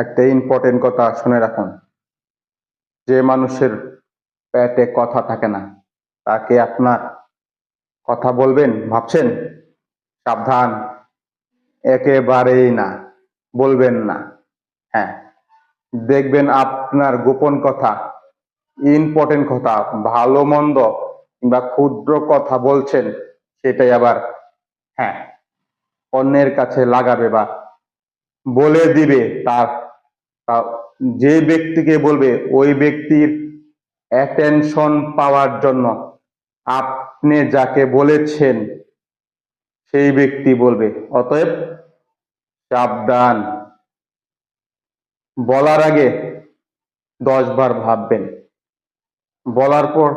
একটা ইম্পর্টেন্ট কথা শুনে রাখুন। যে মানুষের পেটে কথা থাকে না তাকে আপনার কথা বলবেন ভাবছেন? সাবধান, একেবারেই না, বলবেন না। হ্যাঁ, দেখবেন আপনার গোপন কথা, ইম্পর্টেন্ট কথা, ভালো মন্দ কিংবা ক্ষুদ্র কথা বলছেন, সেটাই আবার হ্যাঁ অন্যের কাছে লাগাবে বা বলে দিবে। যে ব্যক্তিকে বলবে ওই ব্যক্তির অ্যাটেনশন পাওয়ার জন্য আপনি যাকে বলেছেন সেই ব্যক্তি বলবে। অতএব সাবধান, বলার আগে 10 বার ভাববেন, বলার পর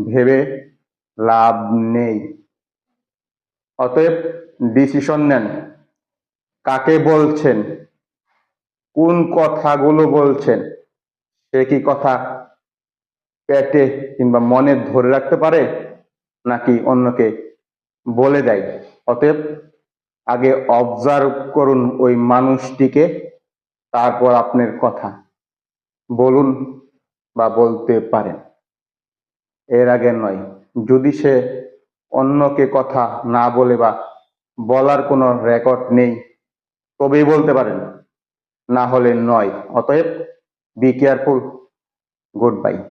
ভেবে লাভ নেই। অতএব ডিসিশন নেন, কাকে বলছেন, কোন কথাগুলো বলছেন, সে কি কথা পেটে কিংবা মনে ধরে রাখতে পারে নাকি অন্যকে বলে দেয়। অতএব আগে অবজার্ভ করুন ওই মানুষটিকে, তারপর আপনার কথা বলুন বা বলতে পারেন, এর আগে নয়। যদি সে অন্যকে কথা না বলে বা বলার কোনো রেকর্ড নেই তবেই বলতে পারেন, না হলে নয়। অতএব বি কেয়ারফুল। Good bye.